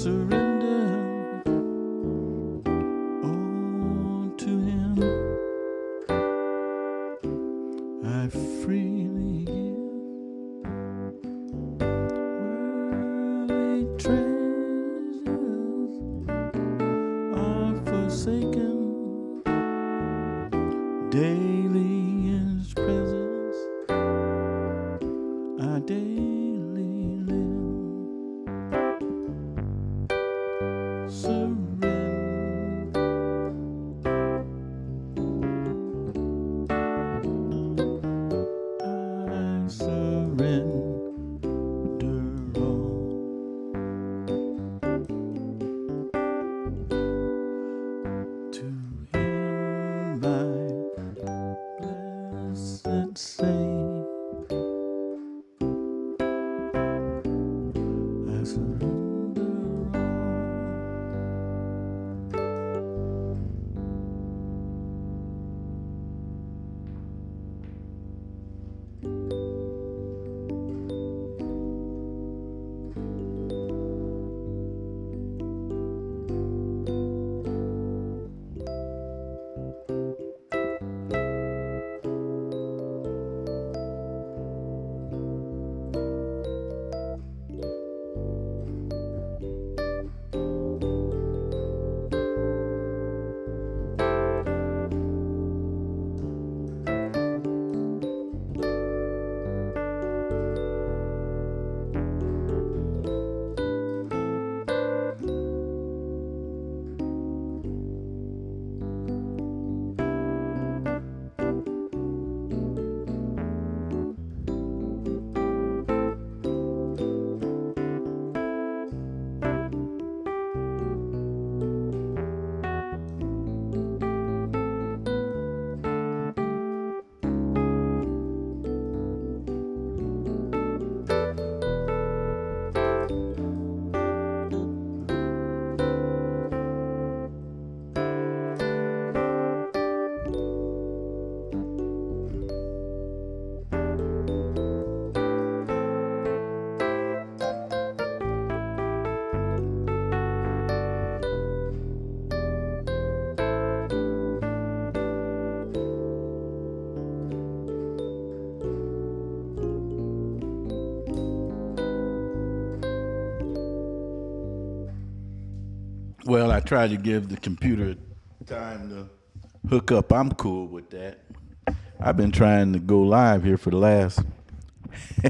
surrender all to him. I freely give. Worldly treasures are forsaken. Daily in his presence I daily live. Surrender. I surrender all to him, my blessed Savior. I surrender all. Well, I tried to give the computer time to hook up. I'm cool with that. I've been trying to go live here for the last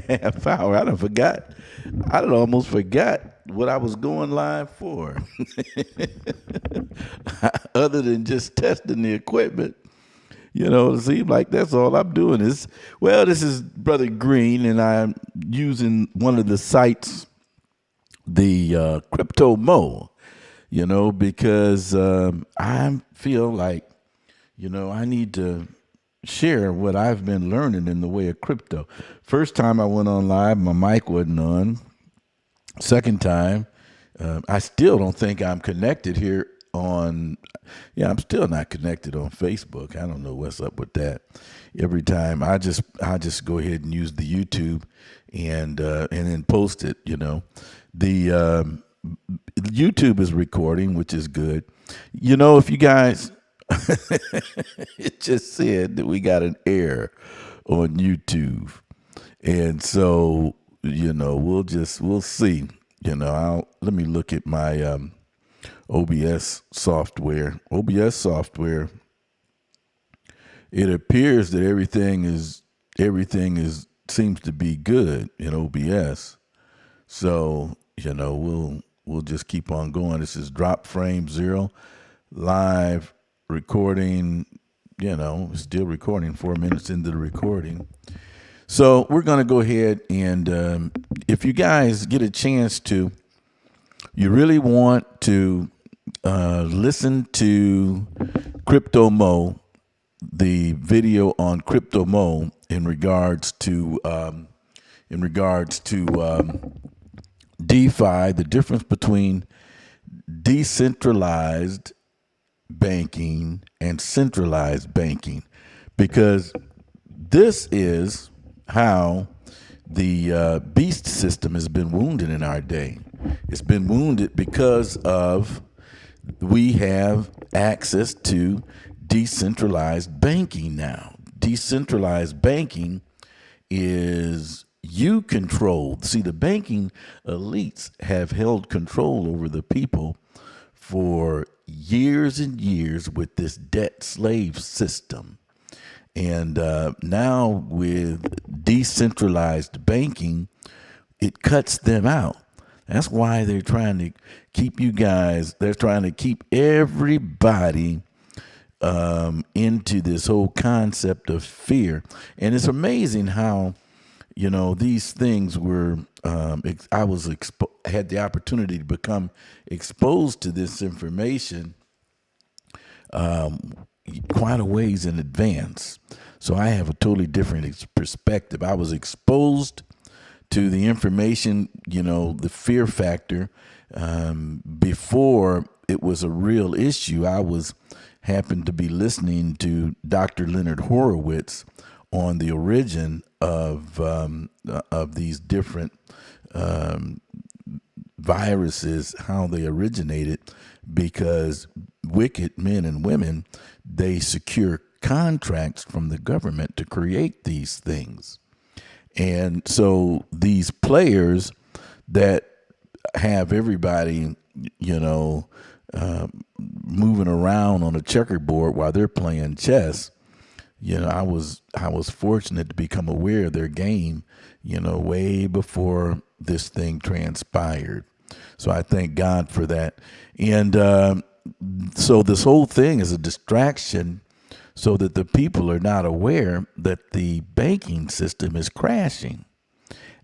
half hour. I done almost forgot what I was going live for. Other than just testing the equipment. You know, it seems like that's all I'm doing is, well, this is Brother Green, and I'm using one of the sites, the Crypto Mo, you know, because I feel like, you know, I need to share what I've been learning in the way of crypto. First time I went on live, my mic wasn't on. Second time, I still don't think I'm connected here on, I'm still not connected on Facebook. I don't know what's up with that. Every time I just go ahead and use the YouTube and then post it, you know. The YouTube is recording, which is good. You know, if you guys, it just said that we got an error on YouTube. And so, you know, we'll see. You know, let me look at my OBS software. OBS software, it appears that everything seems to be good in OBS. So, you know, we'll just keep on going. This is drop frame 0, live recording, you know, still recording, 4 minutes into the recording. So we're going to go ahead and if you guys get a chance to, you really want to listen to Crypto Mo, the video on Crypto Mo in regards to DeFi, the difference between decentralized banking and centralized banking, because this is how the beast system has been wounded in our day. It's been wounded because of we have access to decentralized banking now. Decentralized banking is you control. See, the banking elites have held control over the people for years and years with this debt slave system. And now with decentralized banking, it cuts them out. That's why they're trying to keep you guys, they're trying to keep everybody into this whole concept of fear. And it's amazing how, these things were, had the opportunity to become exposed to this information quite a ways in advance. So I have a totally different perspective. I was exposed to the information, the fear factor, before it was a real issue. I happened to be listening to Dr. Leonard Horowitz on the origin of these different viruses, how they originated, because wicked men and women, they secure contracts from the government to create these things. And so these players that have everybody, moving around on a checkerboard while they're playing chess, I was fortunate to become aware of their game, way before this thing transpired. So I thank God for that. And so this whole thing is a distraction so that the people are not aware that the banking system is crashing,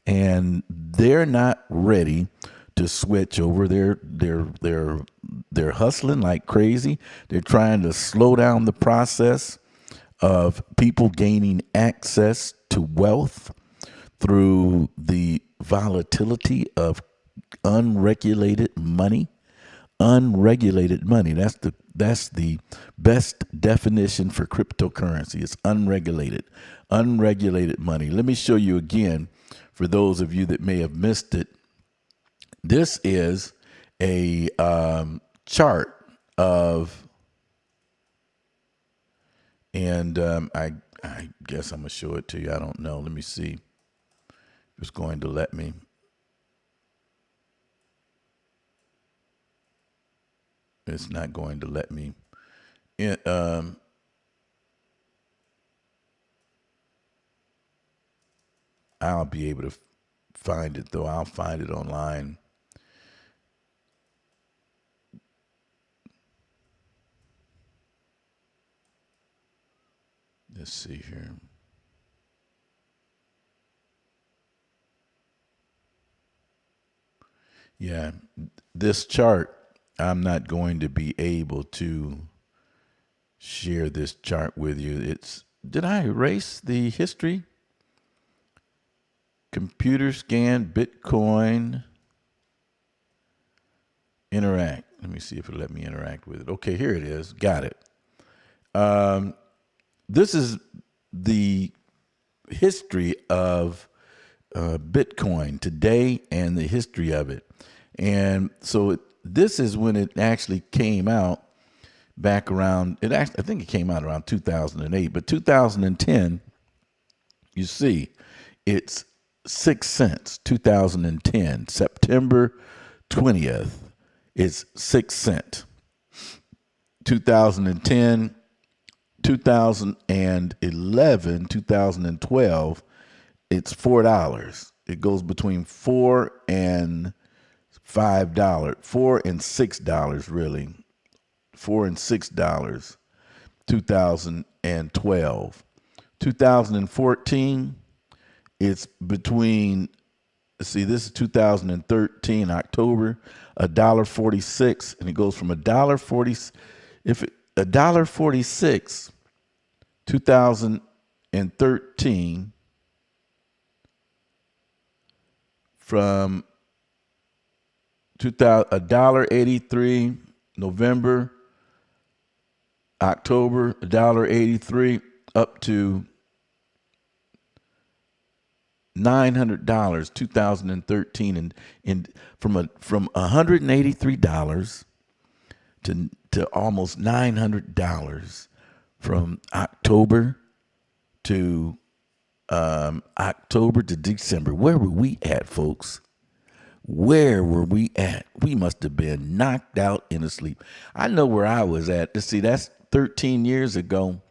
and they're not ready to switch over. They're hustling like crazy. They're trying to slow down the process of people gaining access to wealth through the volatility of unregulated money. Unregulated money. That's the best definition for cryptocurrency. It's unregulated. Unregulated money. Let me show you again for those of you that may have missed it. This is a chart of, and I guess I'm gonna show it to you. I don't know. Let me see. It's going to let me. It's not going to let me. I'll be able to find it, though. I'll find it online. Let's see here. Yeah, this chart, I'm not going to be able to share this chart with you. Did I erase the history? Computer scan, Bitcoin, interact. Let me see if it'll let me interact with it. Okay, here it is. Got it. This is the history of Bitcoin today and the history of it. And so this is when it actually came out back around, I think it came out around 2008, but 2010, you see, it's 6 cents. 2010, September 20th, it's 6 cents. 2010, 2011, 2012, it's $4. It goes between $4 and $5, $4 and $6 really, $4 and $6. 2012, 2014, it's between. See, this is 2013 October, $1.46, and it goes from $1.40. $1.46, 2013, from $1.83 November, October, $1.83 up to $900, 2013, and from $183 to almost $900 from October to December. Where were we at, folks? Where were we at? We must have been knocked out in a sleep. I know where I was at. See, that's 13 years ago.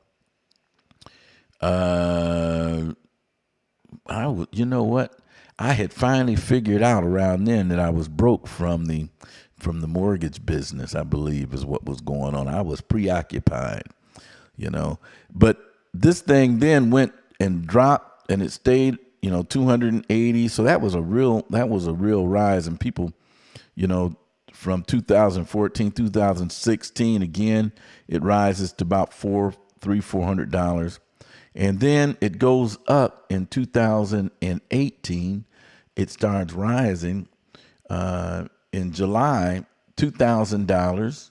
You know what? I had finally figured out around then that I was broke from the mortgage business, I believe is what was going on. I was preoccupied, But this thing then went and dropped, and it stayed, 280. So that was a real rise. And people, from 2014, 2016, again, it rises to about $400. And then it goes up in 2018. It starts rising in July, $2,000,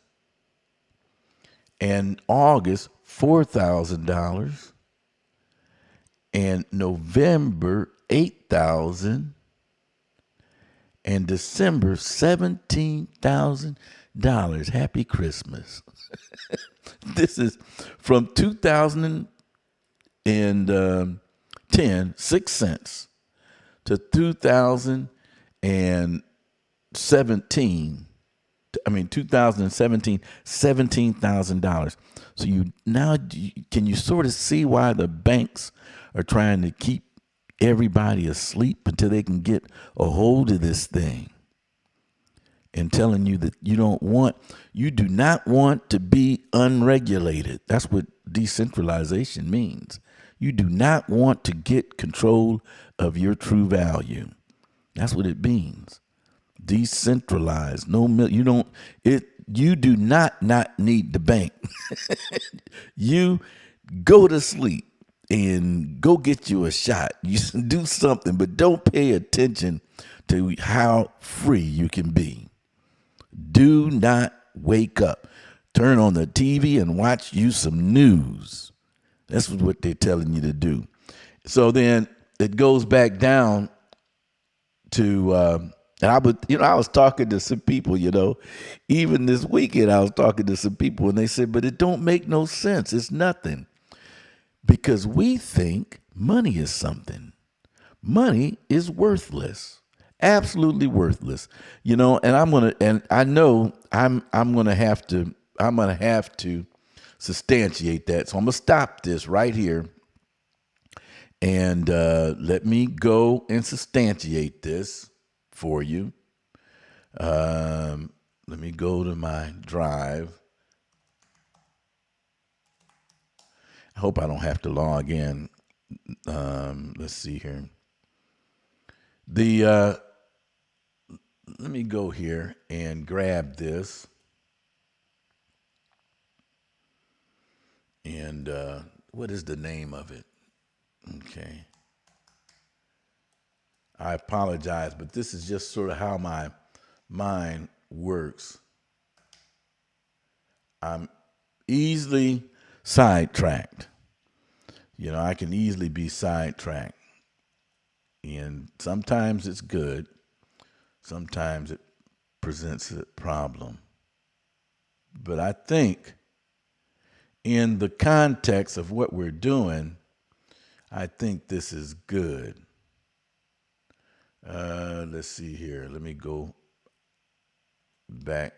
and August, $4,000, and November, $8,000, and December, $17,000. Happy Christmas. This is from 2010, 6 cents, to 2017, $17,000. So can you sort of see why the banks are trying to keep everybody asleep until they can get a hold of this thing, and telling you that you do not want to be unregulated. That's what decentralization means. You do not want to get control of your true value. That's what it means. Decentralized. You do not need the bank. You go to sleep and go get you a shot. You do something, but don't pay attention to how free you can be. Do not wake up. Turn on the TV and watch you some news. That's what they're telling you to do. So then it goes back down to, and I was talking to some people, even this weekend I was talking to some people, and they said, but it don't make no sense. It's nothing. Because we think money is something. Money is worthless. Absolutely worthless. And I'm going to have to substantiate that. So I'm going to stop this right here. And let me go and substantiate this for you. Let me go to my drive. I hope I don't have to log in. Let's see here. Let me go here and grab this. And what is the name of it? Okay. I apologize, but this is just sort of how my mind works. I'm easily sidetracked. I can easily be sidetracked. And sometimes it's good. Sometimes it presents a problem. But I think in the context of what we're doing, I think this is good. Let's see here. Let me go back.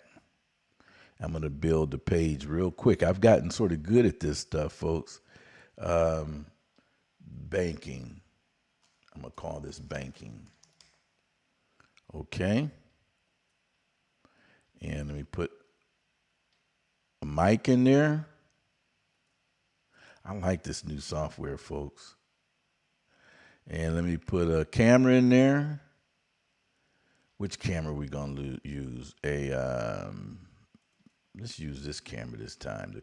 I'm going to build the page real quick. I've gotten sort of good at this stuff, folks. Banking. I'm going to call this banking. Okay. And let me put a mic in there. I like this new software, folks. And let me put a camera in there. Which camera are we going to use? Let's use this camera this time.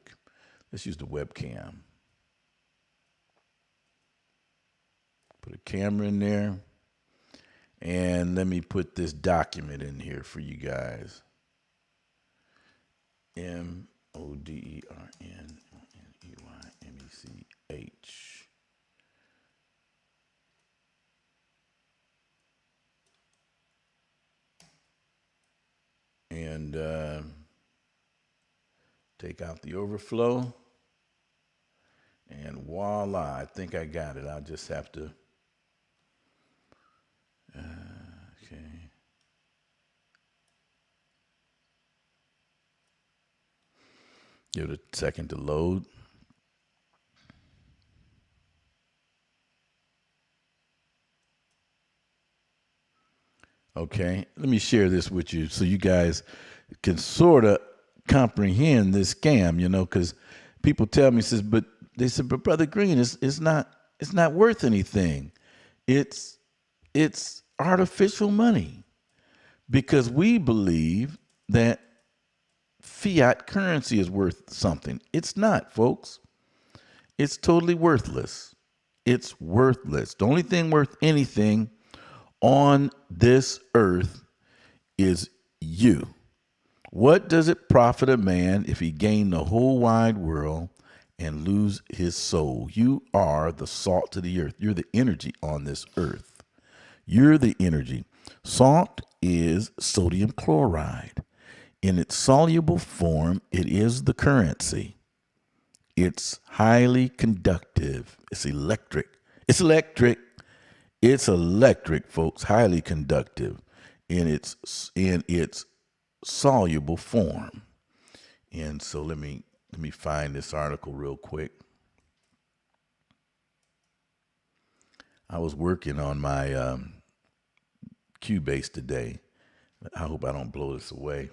Let's use the webcam. Put a camera in there. And let me put this document in here for you guys. MODERNEYMECH. Take out the overflow. And voila, I think I got it. I'll just have to, okay. Give it a second to load. Okay, let me share this with you so you guys can sort of comprehend this scam, you know, because people tell me, but Brother Green, it's not worth anything. It's artificial money because we believe that fiat currency is worth something. It's not, folks. It's totally worthless. It's worthless. The only thing worth anything on this earth is you. What does it profit a man if he gain the whole wide world and lose his soul? You are the salt of the earth. You're the energy on this earth. You're the energy. Salt is sodium chloride. In its soluble form, it is the currency. It's highly conductive. It's electric. It's electric. It's electric, folks. Highly conductive in its soluble form. And so let me find this article real quick. I was working on my Cubase today. I hope I don't blow this away.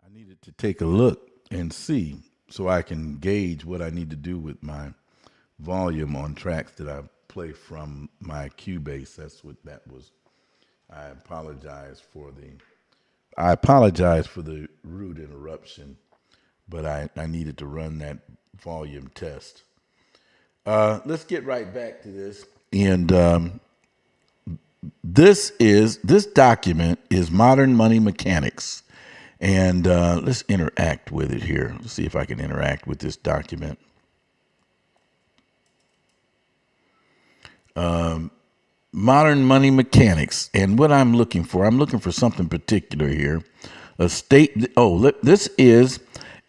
I needed to take a look and see so I can gauge what I need to do with my volume on tracks that I play from my Cubase. That's what that was. I apologize for the rude interruption, but I needed to run that volume test. Let's get right back to this. And this document is Modern Money Mechanics. And let's interact with it here. Let's see if I can interact with this document. Modern Money Mechanics. And what I'm looking for something particular here. This is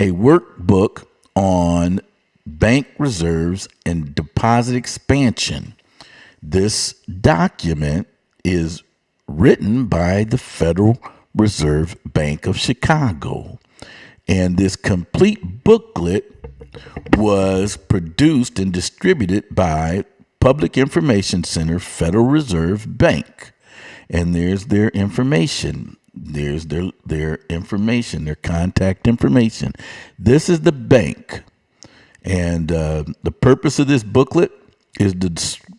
a workbook on bank reserves and deposit expansion. This document is written by the Federal Reserve Bank of Chicago. And this complete booklet was produced and distributed by Public Information Center, Federal Reserve Bank. And there's their information. There's their information, their contact information. This is the bank. And the purpose of this booklet is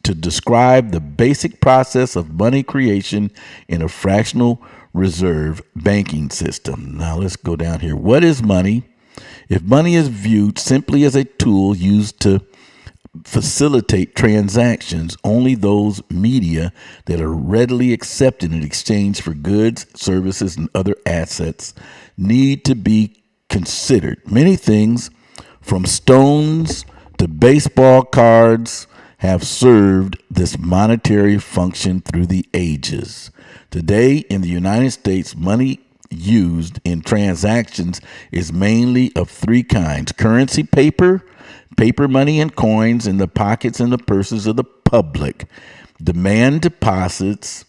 to describe the basic process of money creation in a fractional reserve banking system. Now let's go down here. What is money? If money is viewed simply as a tool used to facilitate transactions, only those media that are readily accepted in exchange for goods, services, and other assets need to be considered. Many things, from stones to baseball cards, have served this monetary function through the ages. Today, in the United States, money used in transactions is mainly of three kinds: currency paper, paper money and coins in the pockets and the purses of the public, demand deposits,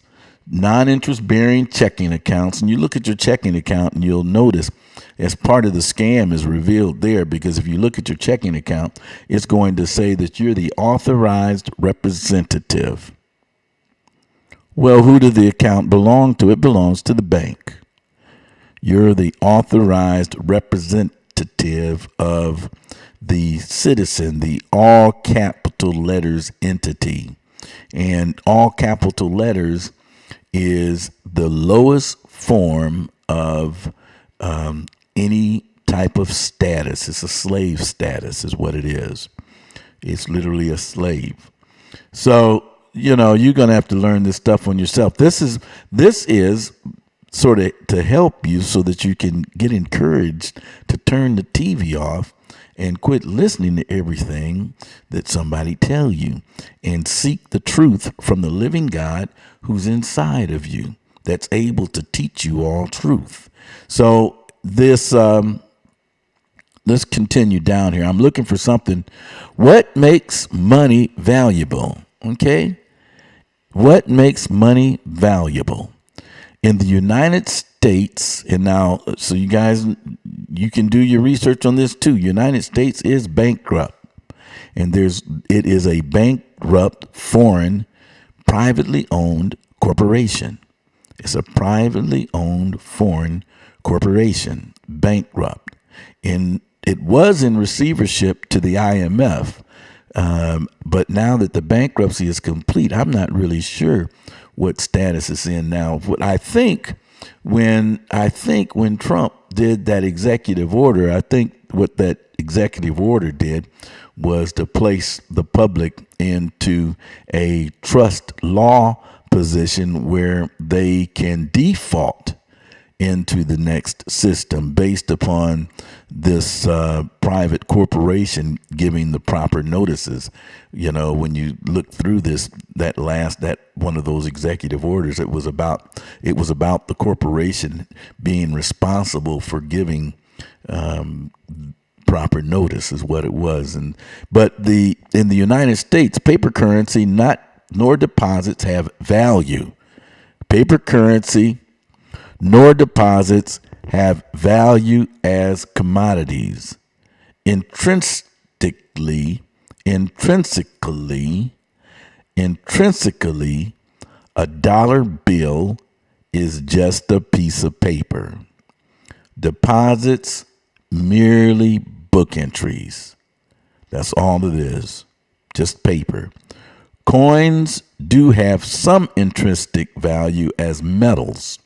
non-interest bearing checking accounts. And you look at your checking account and you'll notice as part of the scam is revealed there, because if you look at your checking account, it's going to say that you're the authorized representative. Well, who did the account belong to? It belongs to the bank. You're the authorized representative of the citizen, the all capital letters entity. And all capital letters is the lowest form of any type of status. It's a slave status, is what it is. It's literally a slave. So, you're going to have to learn this stuff on yourself. This is sort of to help you so that you can get encouraged to turn the TV off and quit listening to everything that somebody tell you and seek the truth from the living God who's inside of you, that's able to teach you all truth. So this, let's continue down here. I'm looking for something. What makes money valuable? Okay. What makes money valuable? In the United States, and now, so you guys, you can do your research on this too. United States is bankrupt, and it is a bankrupt foreign privately owned corporation. It's a privately owned foreign corporation, bankrupt. And it was in receivership to the IMF. But now that the bankruptcy is complete, I'm not really sure what status it's in now. What I think when Trump did that executive order, I think what that executive order did was to place the public into a trust law position where they can default into the next system based upon this private corporation giving the proper notices. When you look through that one of those executive orders, it was about the corporation being responsible for giving proper notice, is what it was. But in the United States, paper currency nor deposits have value. Paper currency nor deposits have value as commodities. Intrinsically, a dollar bill is just a piece of paper. Deposits, merely book entries. That's all it is, just paper. Coins do have some intrinsic value as metals,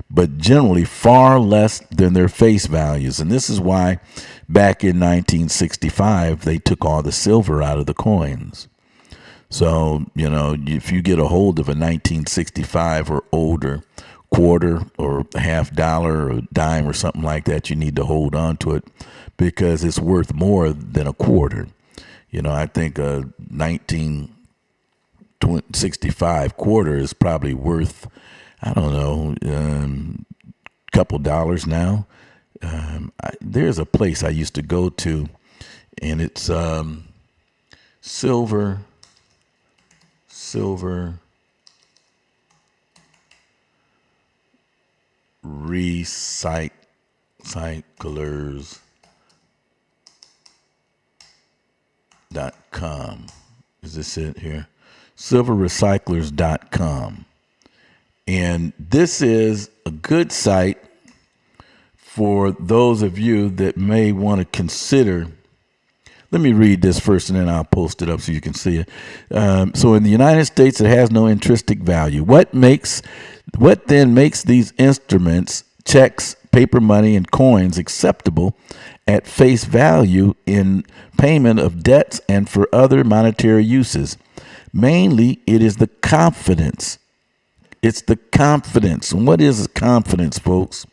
but generally far less than their face values. And this is why back in 1965, they took all the silver out of the coins. So, if you get a hold of a 1965 or older quarter or $50 or a dime or something like that, you need to hold on to it because it's worth more than a quarter. I think a 1965 quarter is probably worth, I don't know, couple dollars now. There's a place I used to go to, and it's silver recyclers.com. Is this it here? silverrecyclers.com. And this is a good site for those of you that may want to consider. Let me read this first and then I'll post it up so you can see it. So in the United States, it has no intrinsic value. What then makes these instruments, checks, paper money, and coins acceptable at face value in payment of debts and for other monetary uses? Mainly, it is the confidence. It's the confidence. And what is confidence, folks?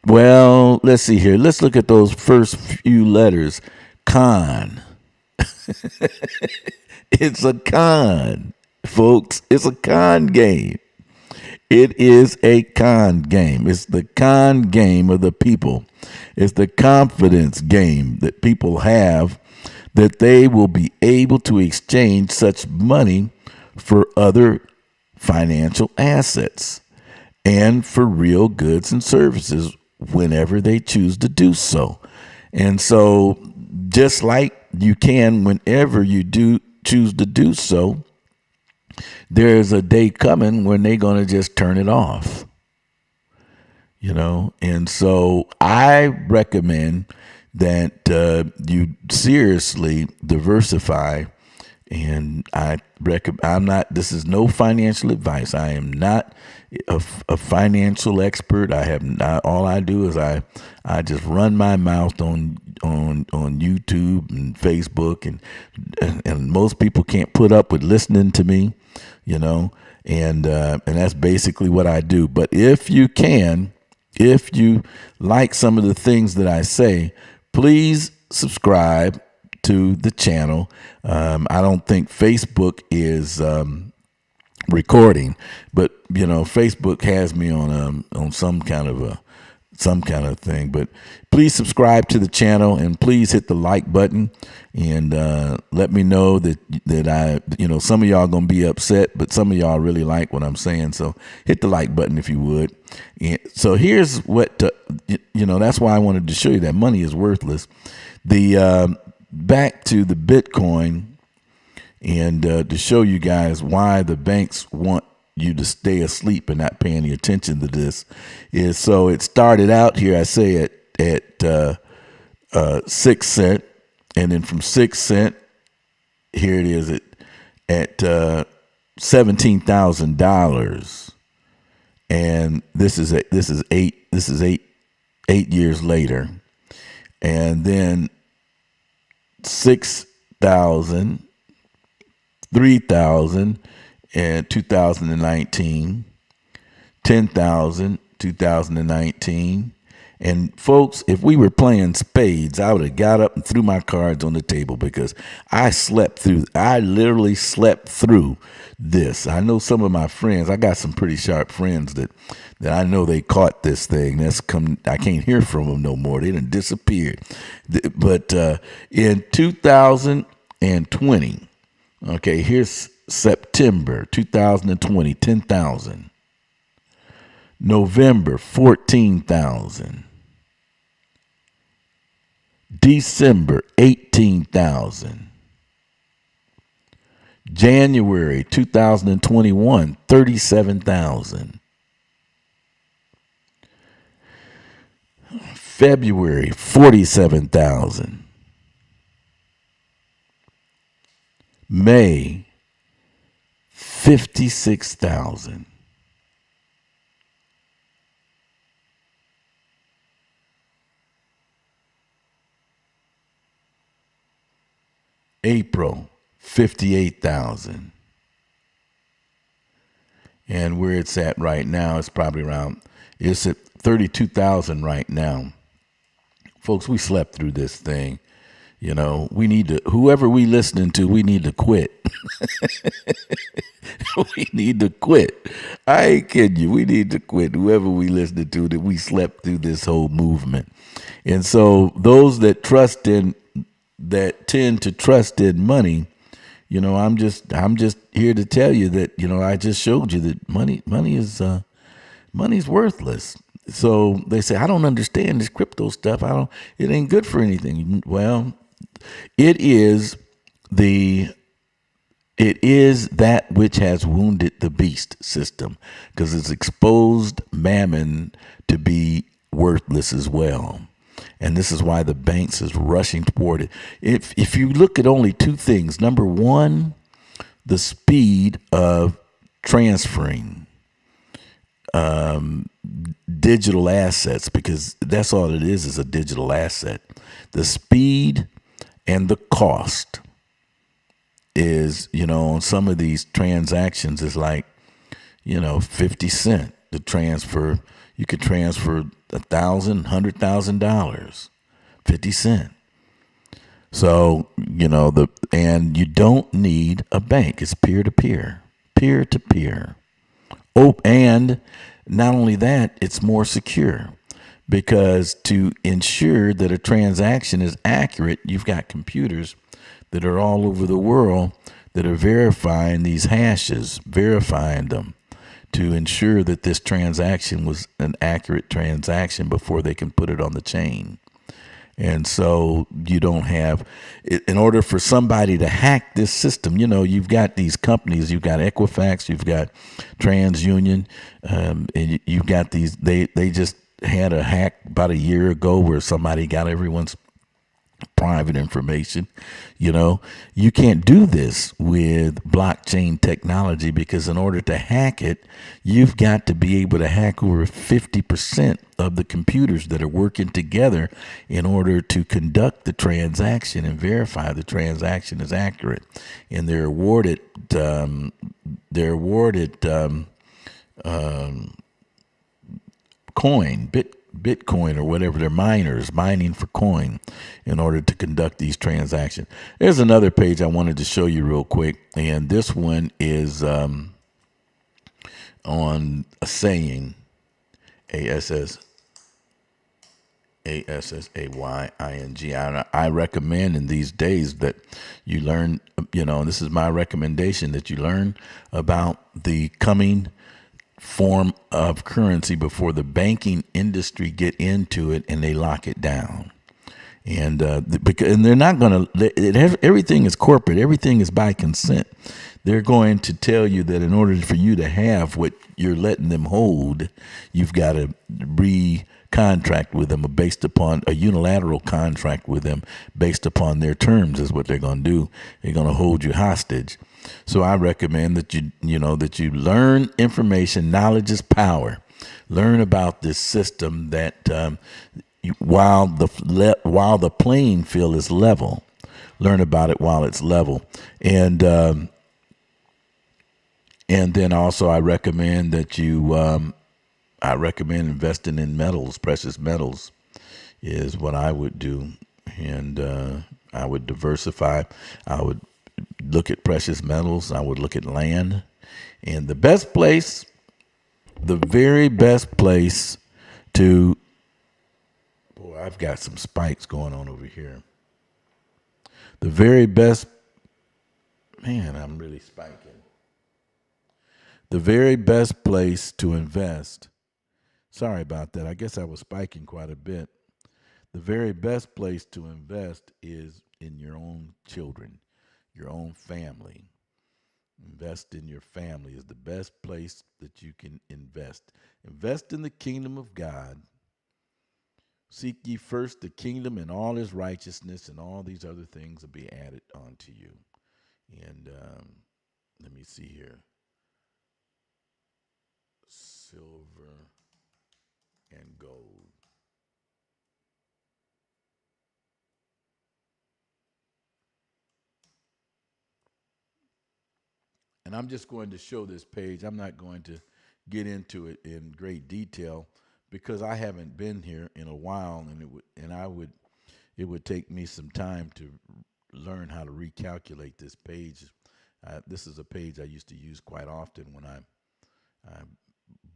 Well, let's see here. Let's look at those first few letters. Con. It's a con, folks. It's a con game. It is a con game. It's the con game of the people. It's the confidence game that people have that they will be able to exchange such money for other financial assets and for real goods and services whenever they choose to do so. And so just like you can whenever you do choose to do so, there's a day coming when they're going to just turn it off, And so I recommend that you seriously diversify. And this is no financial advice. I am not a financial expert. I have not, all I do is I just run my mouth on YouTube and Facebook, and most people can't put up with listening to me, and that's basically what I do. But if you like some of the things that I say, please subscribe to the channel. I don't think Facebook is recording, but Facebook has me on some kind of thing. But please subscribe to the channel, and please hit the like button, and let me know that I some of y'all gonna be upset, but some of y'all really like what I'm saying. So hit the like button if you would. And so here's what that's why I wanted to show you that money is worthless. Back to the Bitcoin, and to show you guys why the banks want you to stay asleep and not pay any attention to this is, so it started out here, I say at 6 cents, and then from 6 cents, here it is at $17,000, and this is 8 years later, and then 6,000, 3,000 in 2019, 10,000, 2019. And folks, if we were playing spades, I would have got up and threw my cards on the table, because I literally slept through this. I know some of my friends, I got some pretty sharp friends that I know they caught this thing. I can't hear from them no more. They done disappeared. But in 2020, okay, here's September 2020, 10,000. November, 14,000. December, 18,000. January 2021, 37,000. February, 47,000. May, 56,000. April, 58,000. And where it's at right now, it's probably it's at 32,000 right now. Folks, we slept through this thing. We need to, whoever we listening to, we need to quit. We need to quit. I ain't kidding you. We need to quit. Whoever we listening to, that we slept through this whole movement. And so those that tend to trust in money, I'm just here to tell you that, I just showed you that money's worthless. So they say, I don't understand this crypto stuff. It ain't good for anything. Well, it is that which has wounded the beast system, because it's exposed mammon to be worthless as well. And this is why the banks is rushing toward it. If you look at only two things, number one, the speed of transferring digital assets, because that's all it is a digital asset. The speed and the cost is, on some of these transactions is like, 50 cents to transfer. You could transfer $1,000, $100,000, 50 cents. So, and you don't need a bank. It's peer-to-peer, peer-to-peer. Oh, and not only that, it's more secure, because to ensure that a transaction is accurate, you've got computers that are all over the world that are verifying these hashes, verifying them to ensure that this transaction was an accurate transaction before they can put it on the chain. And so you don't have, in order for somebody to hack this system, you've got these companies, you've got Equifax, you've got TransUnion, and you've got these, they just had a hack about a year ago where somebody got everyone's private information. You can't do this with blockchain technology, because in order to hack it, you've got to be able to hack over 50% of the computers that are working together in order to conduct the transaction and verify the transaction is accurate. And they're awarded Bitcoin or whatever. They're miners mining for coin in order to conduct these transactions. There's another page I wanted to show you real quick, and this one is on a saying, ASSAYING. I recommend in these days that you learn, and this is my recommendation, that you learn about the coming form of currency before the banking industry get into it and they lock it down. And and they're not going to. Everything is corporate. Everything is by consent. They're going to tell you that in order for you to have what you're letting them hold, you've got to contract with them based upon a unilateral contract with them based upon their terms is what they're going to do. They're going to hold you hostage. So I recommend that you learn information. Knowledge is power. Learn about this system that while the playing field is level, learn about it while it's level. And then also I recommend that I recommend investing in metals. Precious metals is what I would do. And I would diversify. I would look at precious metals. I would look at land. And the very best place to, boy, I've got some spikes going on over here. The very best, man, I'm really spiking. The very best place to invest, sorry about that. I guess I was spiking quite a bit. The very best place to invest is in your own children, your own family. Invest in your family is the best place that you can invest. Invest in the kingdom of God. Seek ye first the kingdom and all his righteousness, and all these other things will be added unto you. And let me see here. Silver and gold. And I'm just going to show this page. I'm not going to get into it in great detail because I haven't been here in a while, and it would take me some time to learn how to recalculate this page. This is a page I used to use quite often when I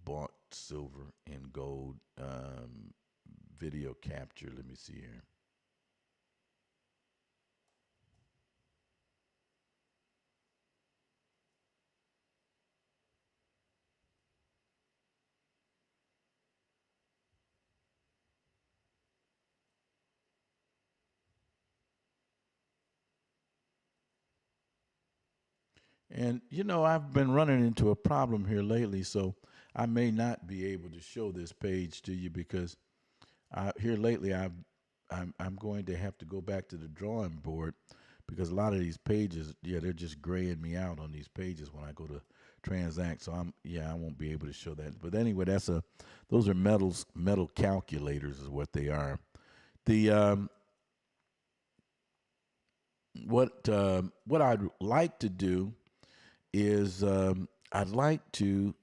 bought silver and gold video capture. Let me see here. And I've been running into a problem here lately, so I may not be able to show this page to you because here lately I'm going to have to go back to the drawing board because a lot of these pages, they're just graying me out on these pages when I go to transact. So I won't be able to show that. But anyway, those are metal calculators is what they are. The what I'd like to do is I'd like to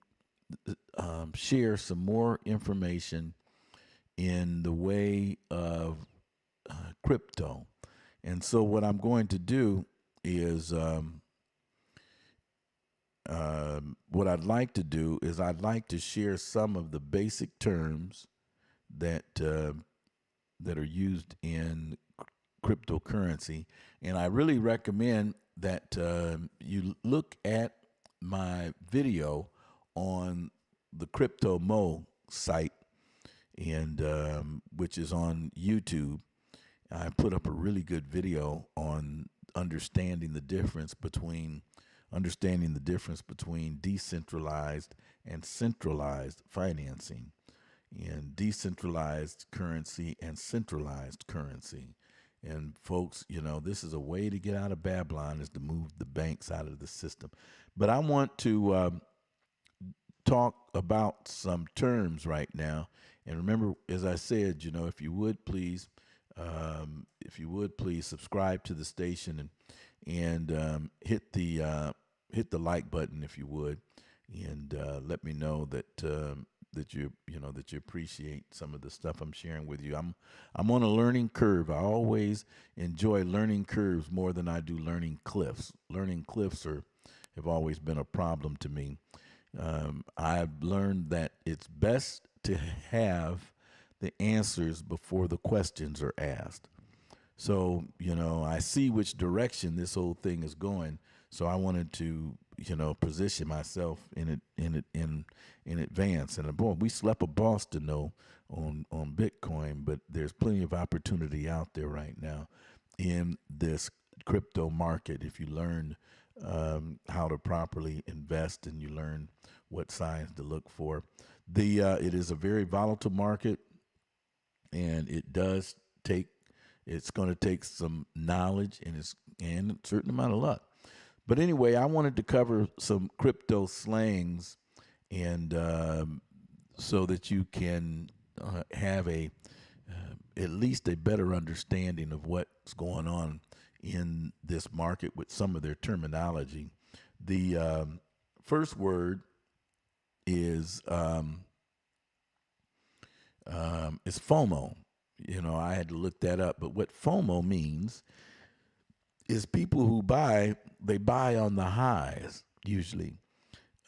share some more information in the way of crypto. And so what I'm going to do is what I'd like to do is I'd like to share some of the basic terms that that are used in cryptocurrency, and I really recommend that you look at my video on the Crypto Mo site, and which is on YouTube. I put up a really good video on understanding the difference between decentralized and centralized financing, and decentralized currency and centralized currency. And folks, this is a way to get out of Babylon, is to move the banks out of the system. But I want to talk about some terms right now. And remember, as I said, if you would please, subscribe to the station and hit the like button if you would, and let me know that that you appreciate some of the stuff I'm sharing with you. I'm on a learning curve. I always enjoy learning curves more than I do learning cliffs. Learning cliffs have always been a problem to me. I've learned that it's best to have the answers before the questions are asked. So, I see which direction this whole thing is going. So I wanted to, position myself in advance. And boy, we slept a Boston though on Bitcoin, but there's plenty of opportunity out there right now in this crypto market. If you learn how to properly invest and you learn what signs to look for, it is a very volatile market, and it's going to take some knowledge and a certain amount of luck. But anyway, I wanted to cover some crypto slangs, and so that you can have at least a better understanding of what's going on in this market with some of their terminology. The first word is FOMO. I had to look that up, but what FOMO means is people who they buy on the highs, usually.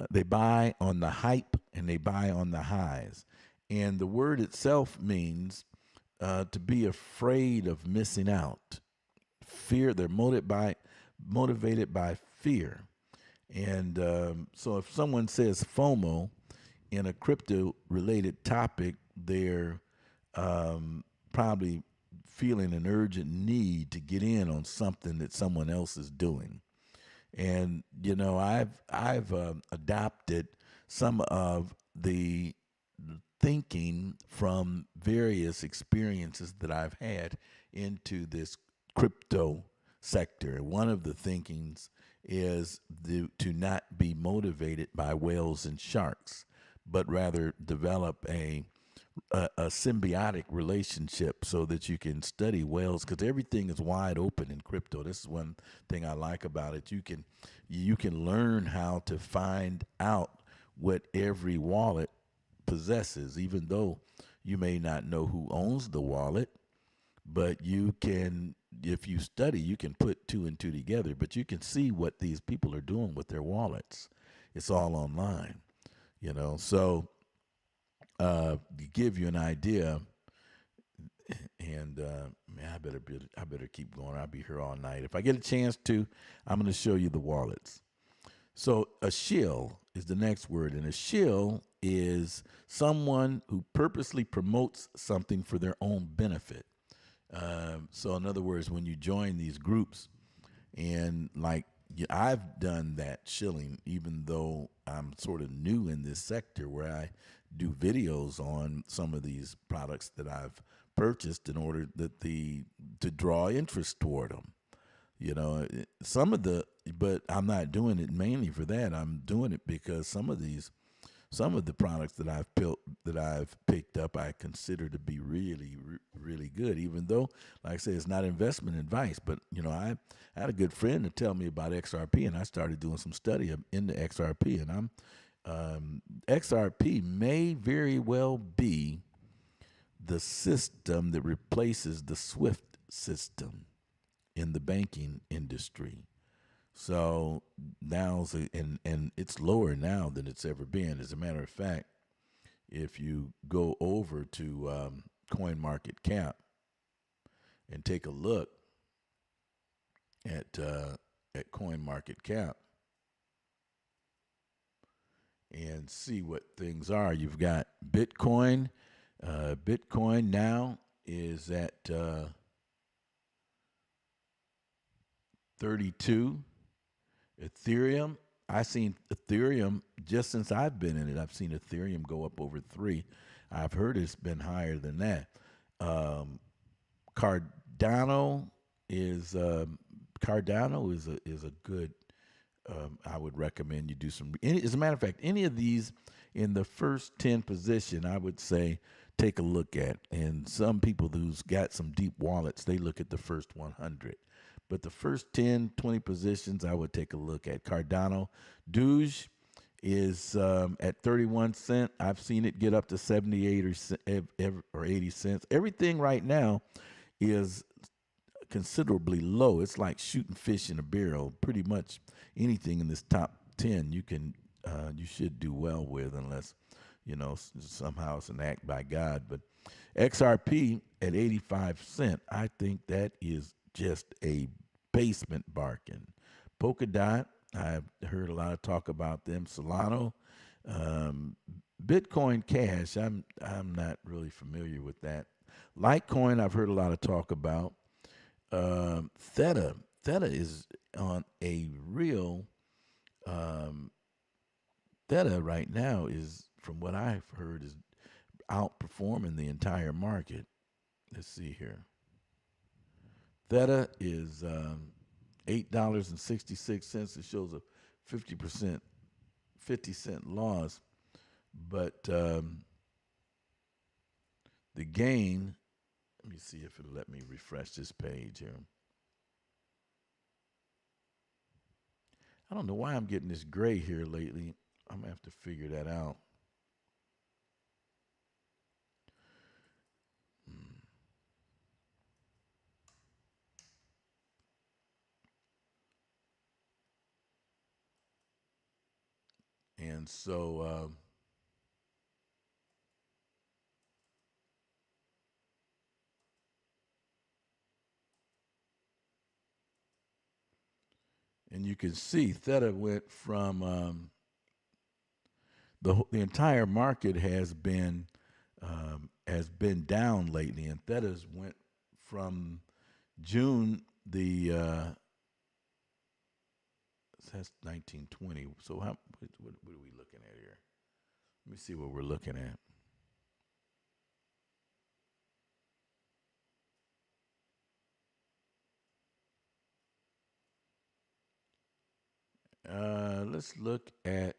They buy on the hype and they buy on the highs. And the word itself means to be afraid of missing out. Fear, they're motivated by fear. And so if someone says FOMO in a crypto-related topic, they're probably feeling an urgent need to get in on something that someone else is doing. And I've adopted some of the thinking from various experiences that I've had into this crypto sector. And one of the thinkings is to not be motivated by whales and sharks, but rather develop a symbiotic relationship so that you can study whales, because everything is wide open in crypto. This is one thing I like about it. You can learn how to find out what every wallet possesses, even though you may not know who owns the wallet. But you can, if you study, you can put two and two together, but you can see what these people are doing with their wallets. It's all online, so to give you an idea, and man, I better keep going. I'll be here all night. If I get a chance to, I'm going to show you the wallets. So a shill is the next word, and a shill is someone who purposely promotes something for their own benefit. So in other words, when you join these groups, and I've done that shilling, even though I'm sort of new in this sector, where I do videos on some of these products that I've purchased in order that to draw interest toward them. But I'm not doing it mainly for that. I'm doing it because some of the products that I've picked up, I consider to be really, really good. Even though, like I say, it's not investment advice, but I had a good friend to tell me about XRP, and I started doing some study into XRP, and XRP may very well be the system that replaces the SWIFT system in the banking industry. So and it's lower now than it's ever been. As a matter of fact, if you go over to CoinMarketCap and take a look at CoinMarketCap and see what things are, you've got Bitcoin. Bitcoin now is at 32. Ethereum, I seen Ethereum just since I've been in it. I've seen Ethereum go up over 3. I've heard it's been higher than that. Cardano is a good. I would recommend you do some. As a matter of fact, any of these in the first 10 position, I would say take a look at. And some people who's got some deep wallets, they look at the first 100. But the first 10, 20 positions, I would take a look at. Cardano, Doge is at 31 cents. I've seen it get up to 78 or 80 cents. Everything right now is considerably low. It's like shooting fish in a barrel. Pretty much anything in this top 10 you should do well with, unless somehow it's an act by God. But XRP at 85 cents, I think that is just a basement bargain. Polkadot, I've heard a lot of talk about them. Solano, Bitcoin Cash, I'm not really familiar with that. Litecoin, I've heard a lot of talk about. Theta is on a real. Theta right now is, from what I've heard, is outperforming the entire market. Let's see here. Theta is $8.66. It shows a 50% loss, but the gain. Let me see if it'll let me refresh this page here. I don't know why I'm getting this gray here lately. I'm gonna have to figure that out. And so, and you can see Theta went from the entire market has been down lately, and Theta's went from June that's 1920. So what are we looking at here? Let me see what we're looking at. Let's look at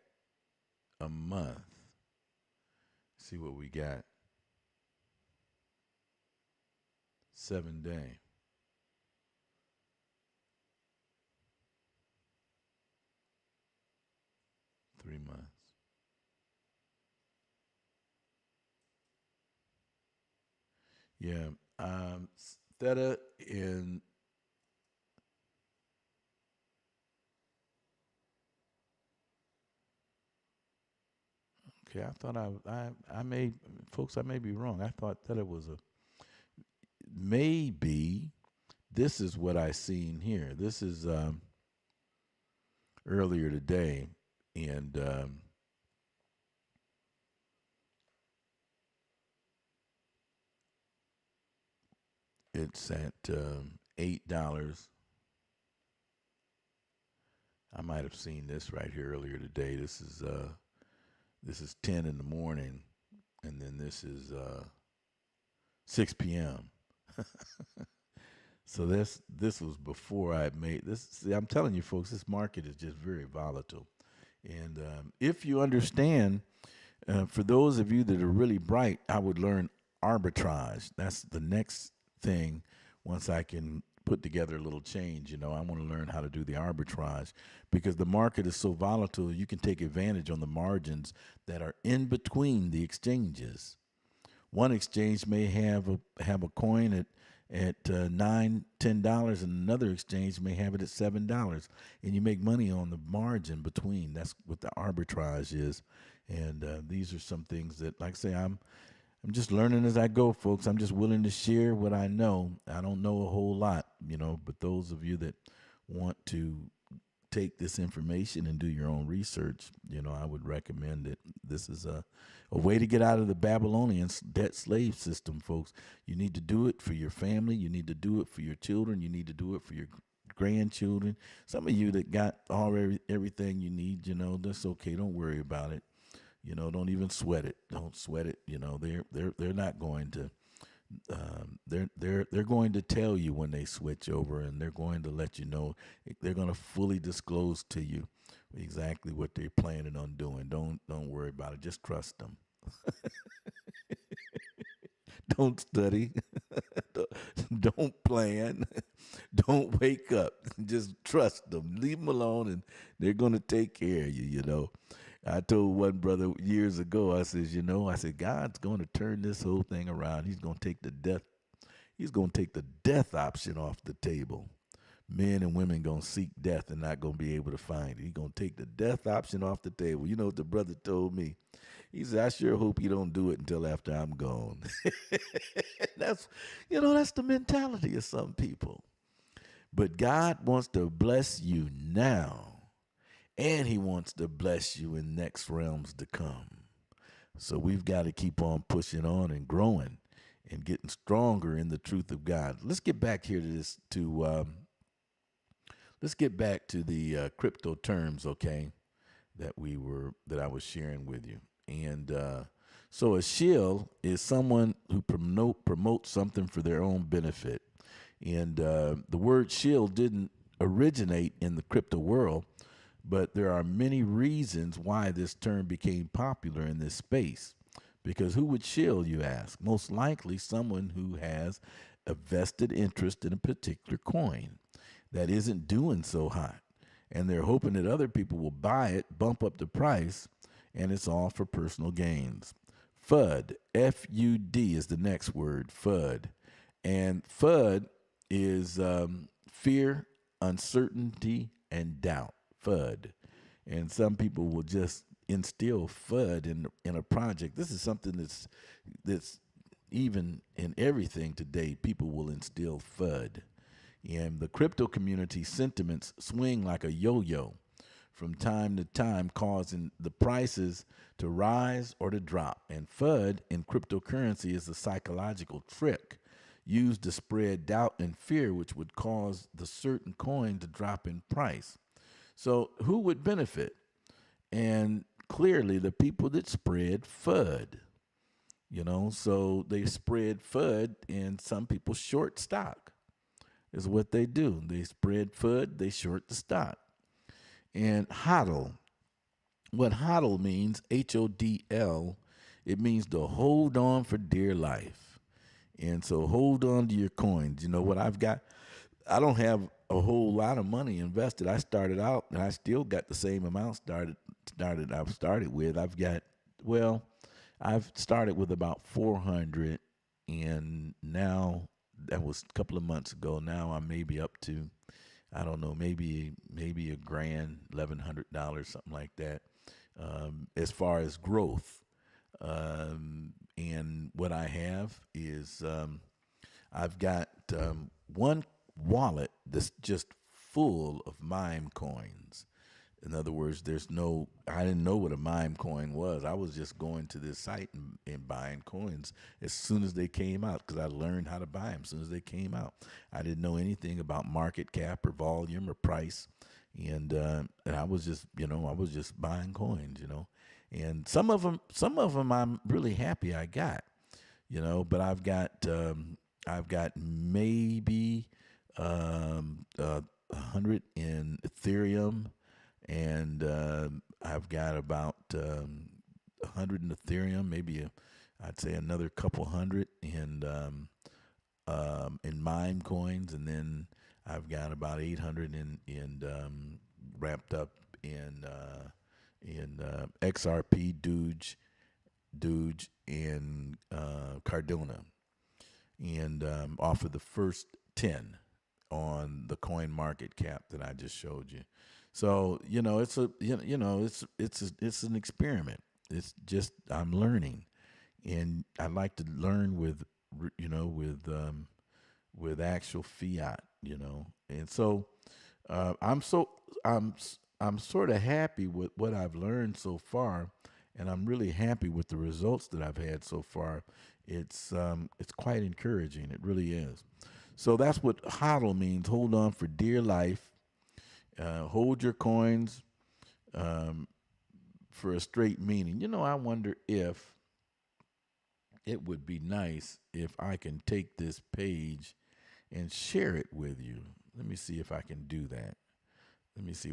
a month. See what we got. 7-day. 3 months. Yeah. Theta in. Okay, I thought I may, folks, I may be wrong. I thought that it was maybe this is what I seen here. This is earlier today, and it's at $8. I might have seen this right here earlier today. This is 10 in the morning, and then this is 6 p.m. So this was before I made this. See, I'm telling you, folks, this market is just very volatile. And if you understand, for those of you that are really bright, I would learn arbitrage. That's the next thing. Once I can put together a little change, I want to learn how to do the arbitrage, because the market is so volatile. You can take advantage on the margins that are in between the exchanges. One exchange may have a coin at $9, $10, and another exchange may have it at $7, and you make money on the margin between. That's what the arbitrage is. And these are some things that, like I say, I'm just learning as I go, folks. I'm just willing to share what I know. I don't know a whole lot, but those of you that want to take this information and do your own research, I would recommend it. This is a way to get out of the Babylonian debt slave system, folks. You need to do it for your family. You need to do it for your children. You need to do it for your grandchildren. Some of you that got already everything you need, that's okay. Don't worry about it. Don't even sweat it. Don't sweat it. They're not going to. They're going to tell you when they switch over, and they're going to let you know. They're going to fully disclose to you exactly what they're planning on doing. Don't worry about it. Just trust them. Don't study. Don't plan. Don't wake up. Just trust them. Leave them alone, and they're going to take care of you. I told one brother years ago, I said, God's going to turn this whole thing around. He's going to take the death option off the table. Men and women going to seek death and not going to be able to find it. He's going to take the death option off the table. You know what the brother told me? He said, I sure hope you don't do it until after I'm gone. That's the mentality of some people. But God wants to bless you now, and he wants to bless you in next realms to come. So we've got to keep on pushing on and growing and getting stronger in the truth of God. Let's get back here to this, let's get back to the crypto terms, okay, that I was sharing with you. And so a shill is someone who promotes something for their own benefit. And the word shill didn't originate in the crypto world, but there are many reasons why this term became popular in this space. Because who would shill, you ask? Most likely someone who has a vested interest in a particular coin that isn't doing so hot, and they're hoping that other people will buy it, bump up the price, and it's all for personal gains. FUD, F-U-D is the next word, FUD. And FUD is fear, uncertainty, and doubt, FUD. And some people will just instill FUD in a project. This is something that's even in everything today, people will instill FUD. And the crypto community sentiments swing like a yo-yo from time to time, causing the prices to rise or to drop. And FUD in cryptocurrency is a psychological trick used to spread doubt and fear, which would cause the certain coin to drop in price. So who would benefit? And clearly the people that spread FUD. So they spread FUD, and some people short stock is what they do. They spread FUD, they short the stock. And HODL, what HODL means, H-O-D-L, it means to hold on for dear life. And so hold on to your coins. You know what I've got? I don't have a whole lot of money invested. I started out, and I still got the same amount I've started with. I've started with about 400, and now that was a couple of months ago. Now I'm maybe up to, I don't know, maybe $1,000, $1,100, something like that. As far as growth, and what I have is I've got one wallet that's just full of mime coins. In other words, I didn't know what a mime coin was. I was just going to this site and buying coins as soon as they came out, because I learned how to buy them as soon as they came out. I didn't know anything about market cap or volume or price. And I was just buying coins, and some of them I'm really happy I got, but I've got maybe 100 in Ethereum, and I've got about 100 in Ethereum, maybe I'd say another couple hundred in mime coins, and then I've got about 800 in wrapped up in XRP, Doge, and Cardona, and off of the first 10 on the coin market cap that I just showed you. So it's an experiment. It's just I'm learning, and I like to learn with actual fiat, and so I'm sort of happy with what I've learned so far, and I'm really happy with the results that I've had so far. It's quite encouraging. It really is. So that's what hodl means. Hold on for dear life. Hold your coins for a straight meaning. I wonder if it would be nice if I can take this page and share it with you. Let me see if I can do that. Let me see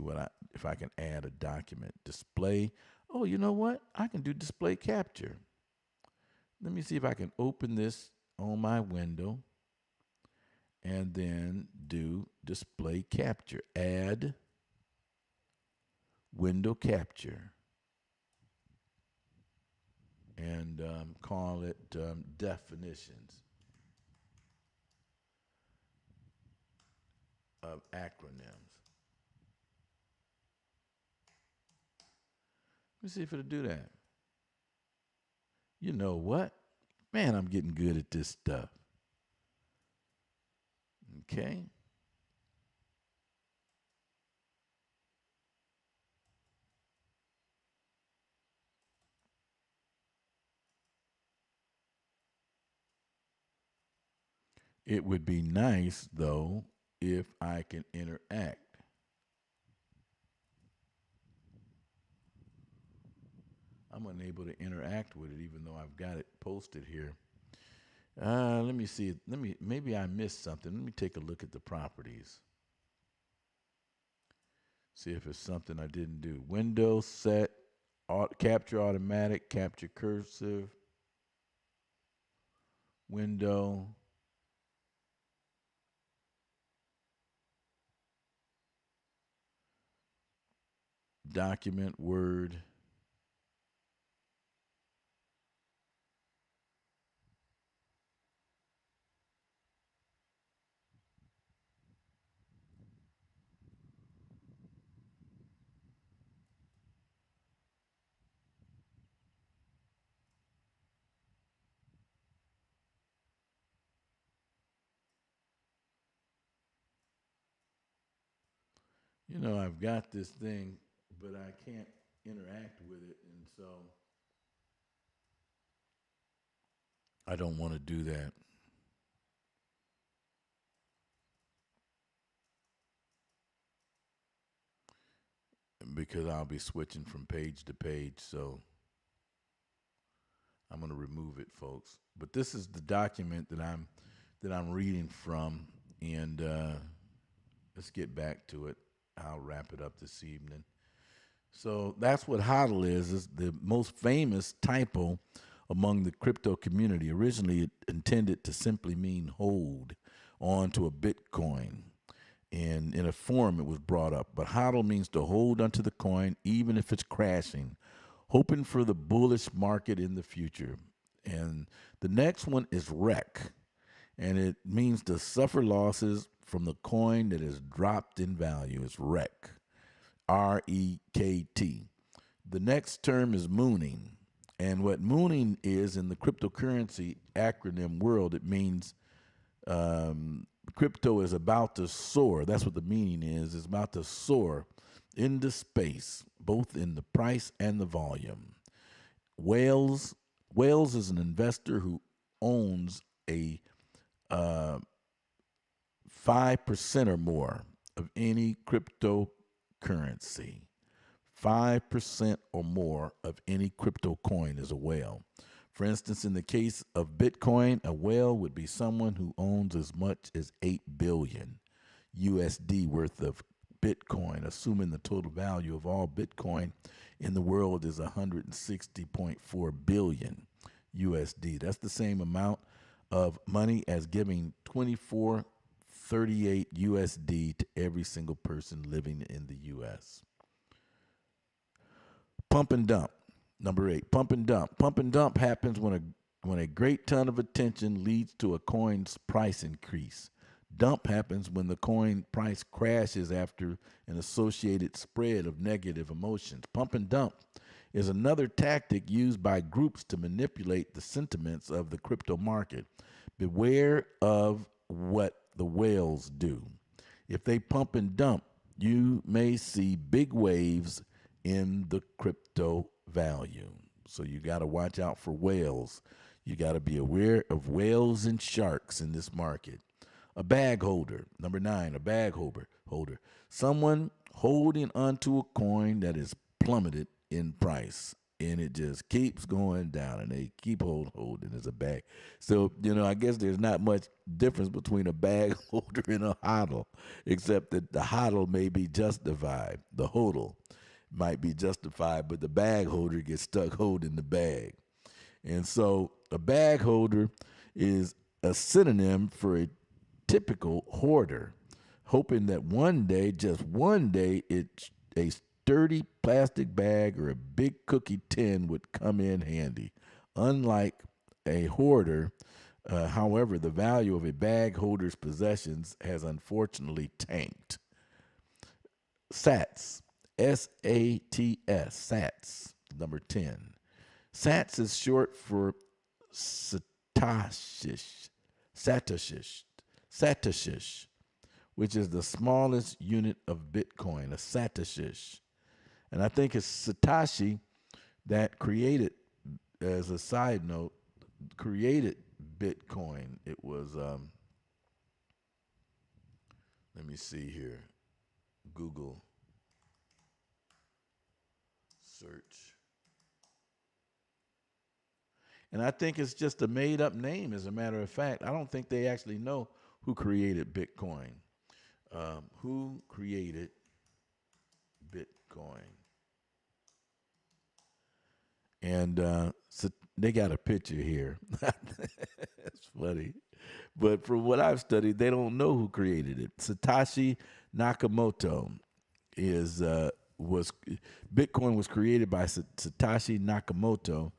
if I can add a document. Display. Oh, you know what? I can do display capture. Let me see if I can open this on my window and then do display capture. Add window capture. And call it definitions of acronyms. Let me see if it'll do that. You know what? Man, I'm getting good at this stuff. Okay. It would be nice, though, if I can interact. I'm unable to interact with it, even though I've got it posted here. Let me see. Maybe I missed something. Let me take a look at the properties. See if it's something I didn't do. Window set, capture automatic, capture cursive, window. Document, Word. I've got this thing, but I can't interact with it, and so I don't want to do that because I'll be switching from page to page. So I'm going to remove it, folks. But this is the document that I'm reading from, and let's get back to it. I'll wrap it up this evening. So that's what HODL is the most famous typo among the crypto community. Originally, it intended to simply mean hold onto a Bitcoin. And in a forum, it was brought up. But HODL means to hold onto the coin, even if it's crashing, hoping for the bullish market in the future. And the next one is REC, and it means to suffer losses from the coin that has dropped in value. It's REC. REKT. The next term is mooning. And what mooning is in the cryptocurrency acronym world, it means crypto is about to soar. That's what the meaning is. It's about to soar into space, both in the price and the volume. Whales is an investor who owns a 5% or more of any cryptocurrency. 5% or more of any crypto coin is a whale. For instance, in the case of Bitcoin, a whale would be someone who owns as much as 8 billion USD worth of Bitcoin, assuming the total value of all Bitcoin in the world is 160.4 billion USD. That's the same amount of money as giving 2438 USD to every single person living in the US. Pump and dump. Number 8, pump and dump. Pump and dump happens when a great ton of attention leads to a coin's price increase. Dump happens when the coin price crashes after an associated spread of negative emotions. Pump and dump is another tactic used by groups to manipulate the sentiments of the crypto market. Beware of what the whales do. If they pump and dump, you may see big waves in the crypto value. So you got to watch out for whales. You got to be aware of whales and sharks in this market. A bag holder. Number 9, a bag holder. Someone holding onto a coin that is plummeted in price. And it just keeps going down, and they keep holding as a bag. So, I guess there's not much difference between a bag holder and a hodl, except that the hodl may be justified. The hodl might be justified, but the bag holder gets stuck holding the bag. And so a bag holder is a synonym for a typical hoarder, hoping that one day, just one day, a sturdy plastic bag or a big cookie tin would come in handy. Unlike a hoarder, however, the value of a bag holder's possessions has unfortunately tanked. SATS, SATS, SATS, number 10. SATS is short for Satashish, Satashish, which is the smallest unit of Bitcoin, a Satashish. And I think it's Satoshi that created, as a side note, created Bitcoin. It was, let me see here, Google search. And I think it's just a made up name, as a matter of fact. I don't think they actually know who created Bitcoin. Who created Bitcoin? And so they got a picture here. That's funny. But from what I've studied, they don't know who created it. Satoshi Nakamoto was Bitcoin was created by Satoshi Nakamoto,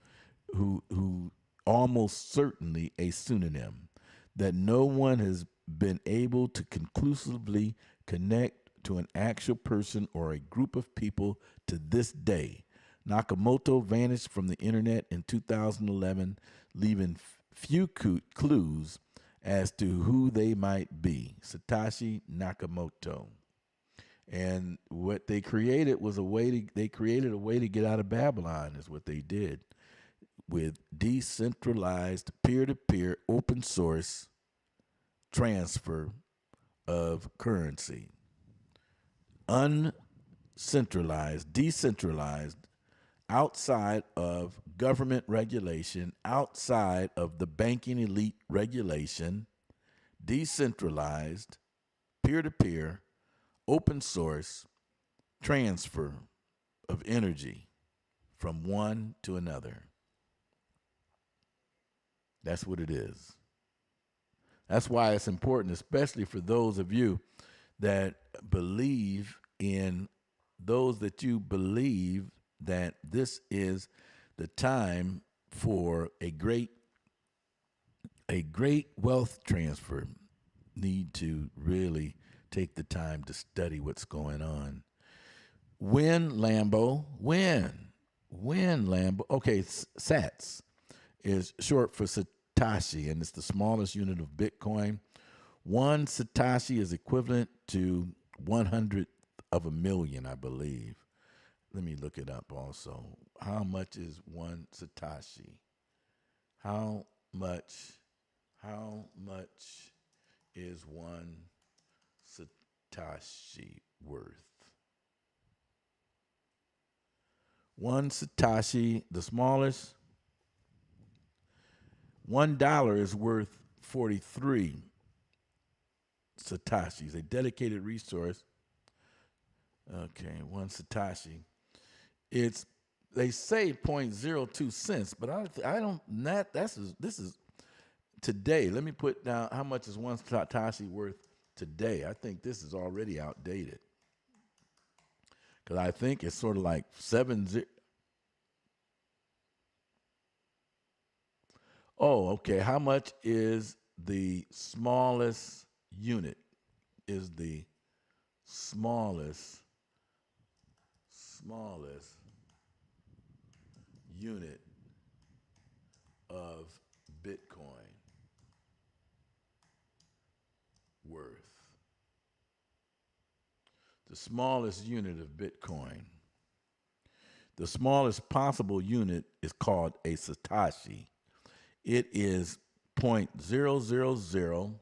who almost certainly a pseudonym that no one has been able to conclusively connect to an actual person or a group of people to this day. Nakamoto vanished from the internet in 2011, leaving few clues as to who they might be. Satoshi Nakamoto. And what they created was they created a way to get out of Babylon, is what they did, with decentralized, peer-to-peer, open source transfer of currency. Uncentralized, decentralized, outside of government regulation, outside of the banking elite regulation, decentralized, peer-to-peer, open source transfer of energy from one to another. That's what it is. That's why it's important, especially for those of you that believe in those that you believe that this is the time for a great wealth transfer. Need to really take the time to study what's going on. When Lambo. Okay, SATS is short for Satoshi, and it's the smallest unit of Bitcoin. One Satoshi is equivalent to 100th of a million, I believe. Let me look it up also. How much is one Satoshi? How much is one Satoshi worth? One Satoshi, the smallest, $1 is worth 43 Satoshis, a dedicated resource. Okay, one Satoshi. They say 0.02 cents, but I don't. This is today. Let me put down how much is one Satoshi worth today. I think this is already outdated, because I think it's sort of like 7. Oh, okay. How much is the smallest unit? Is the smallest unit of Bitcoin worth? The smallest unit of Bitcoin. The smallest possible unit is called a Satoshi. It is 0.000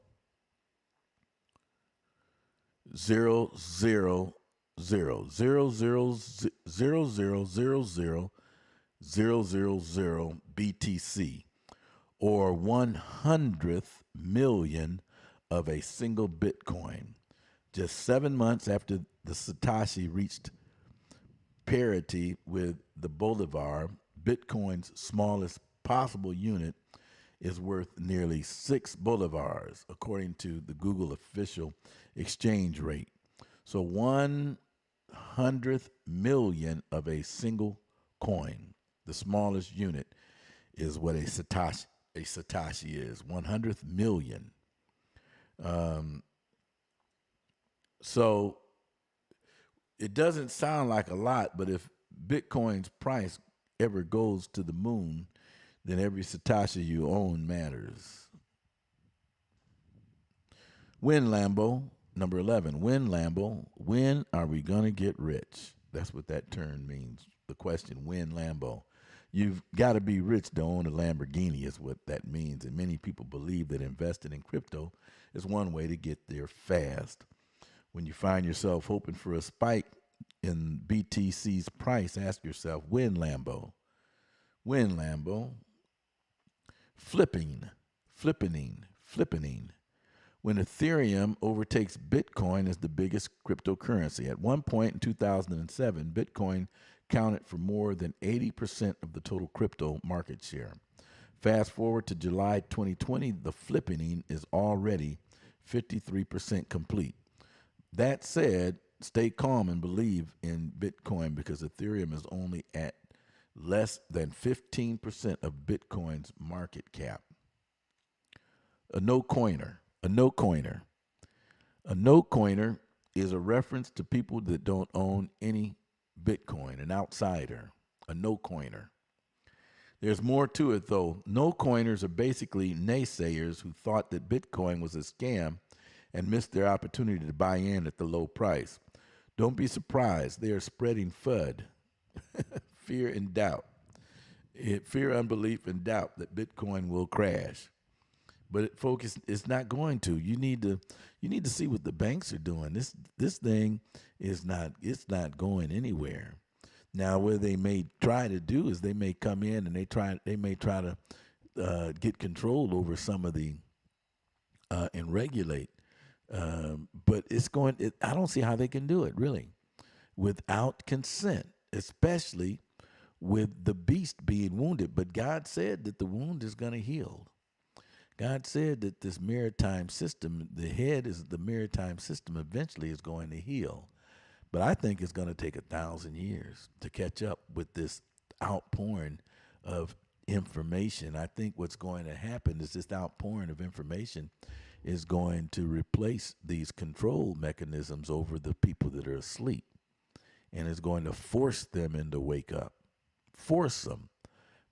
zero zero zero zero zero zero zero zero zero zero zero zero BTC, or 100th million of a single Bitcoin. Just 7 months after the Satoshi reached parity with the Bolivar, Bitcoin's smallest possible unit is worth nearly 6 bolivars, according to the Google official exchange rate. So 100th million of a single coin, the smallest unit, is what a Satoshi is. 100th million. So it doesn't sound like a lot, but if Bitcoin's price ever goes to the moon, then every Satoshi you own matters. When Lambo, number 11, when Lambo, when are we going to get rich? That's what that term means. The question, when Lambo. You've got to be rich to own a Lamborghini is what that means. And many people believe that investing in crypto is one way to get there fast. When you find yourself hoping for a spike in BTC's price, ask yourself, when Lambo? When Lambo? Flipping. When Ethereum overtakes Bitcoin as the biggest cryptocurrency. At one point in 2007, Bitcoin counted for more than 80% of the total crypto market share. Fast forward to July 2020, the flipping is already 53% complete. That said, stay calm and believe in Bitcoin, because Ethereum is only at less than 15% of Bitcoin's market cap. A no-coiner. A no-coiner. A no-coiner is a reference to people that don't own any Bitcoin, an outsider, a no-coiner. There's more to it, though. No-coiners are basically naysayers who thought that Bitcoin was a scam and missed their opportunity to buy in at the low price. Don't be surprised. They are spreading FUD, fear and doubt. Fear, unbelief, and doubt that Bitcoin will crash. But folks, it's not going to. You need to see what the banks are doing. This thing is not. It's not going anywhere. Now, what they may try to do is they may come in and they may try to get control over some of the and regulate. But it's going. I don't see how they can do it really without consent, especially with the beast being wounded. But God said that the wound is going to heal. God said that this maritime system, the head is the maritime system, eventually is going to heal. But I think it's going to take 1,000 years to catch up with this outpouring of information. I think what's going to happen is this outpouring of information is going to replace these control mechanisms over the people that are asleep, and is going to force them into wake up, force them,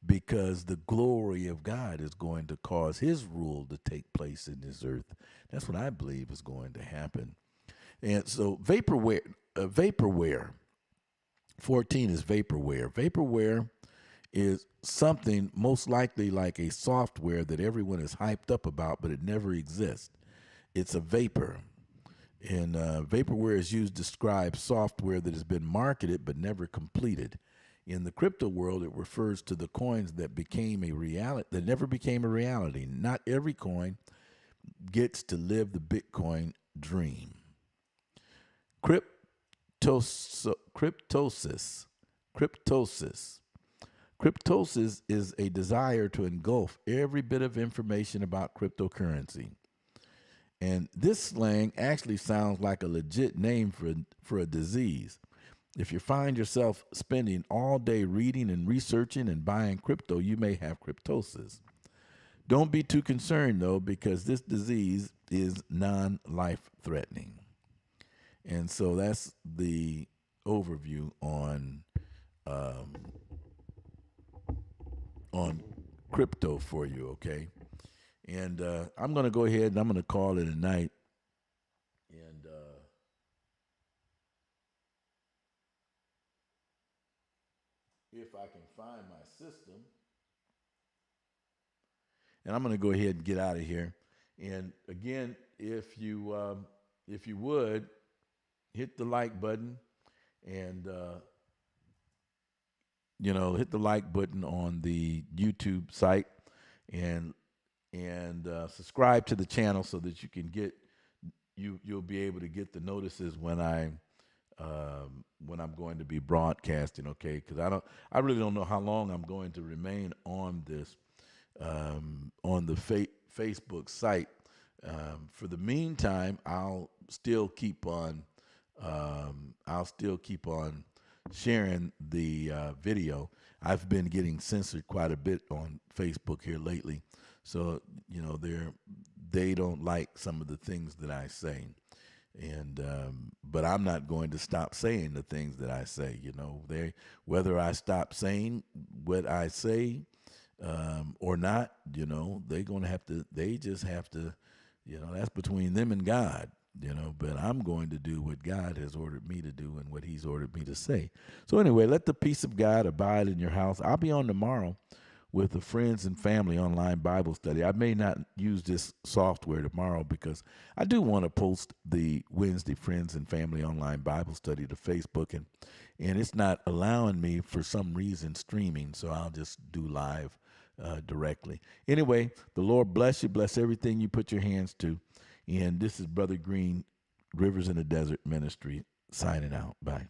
because the glory of God is going to cause his rule to take place in this earth. That's what I believe is going to happen. And so vaporware, 14 is vaporware. Vaporware is something most likely like a software that everyone is hyped up about, but it never exists. It's a vapor. And vaporware is used to describe software that has been marketed but never completed. In the crypto world, it refers to the coins that became a reality, that never became a reality. Not every coin gets to live the Bitcoin dream. Cryptosis. Cryptosis is a desire to engulf every bit of information about cryptocurrency. And this slang actually sounds like a legit name for a disease. If you find yourself spending all day reading and researching and buying crypto, you may have cryptosis. Don't be too concerned, though, because this disease is non-life threatening. And so that's the overview on crypto for you, okay? And I'm going to go ahead and I'm going to call it a night. And if I can find my system, and I'm going to go ahead and get out of here. And again, if you would, hit the like button and, hit the like button on the YouTube site and subscribe to the channel so that you can get you'll be able to get the notices when I'm going to be broadcasting. Okay, because I really don't know how long I'm going to remain on this on the Facebook site. For the meantime, I'll still keep on sharing the video. I've been getting censored quite a bit on Facebook here lately, so they don't like some of the things that I say, and but I'm not going to stop saying the things that I say. Whether I stop saying what I say or not, they're gonna have to. They just have to. That's between them and God. But I'm going to do what God has ordered me to do and what He's ordered me to say. So anyway, let the peace of God abide in your house. I'll be on tomorrow with the Friends and Family online Bible study. I may not use this software tomorrow because I do want to post the Wednesday Friends and Family online Bible study to Facebook, and it's not allowing me for some reason streaming, so I'll just do live directly. Anyway, the Lord bless you, bless everything you put your hands to. And this is Brother Green, Rivers in the Desert Ministry, signing out. Bye.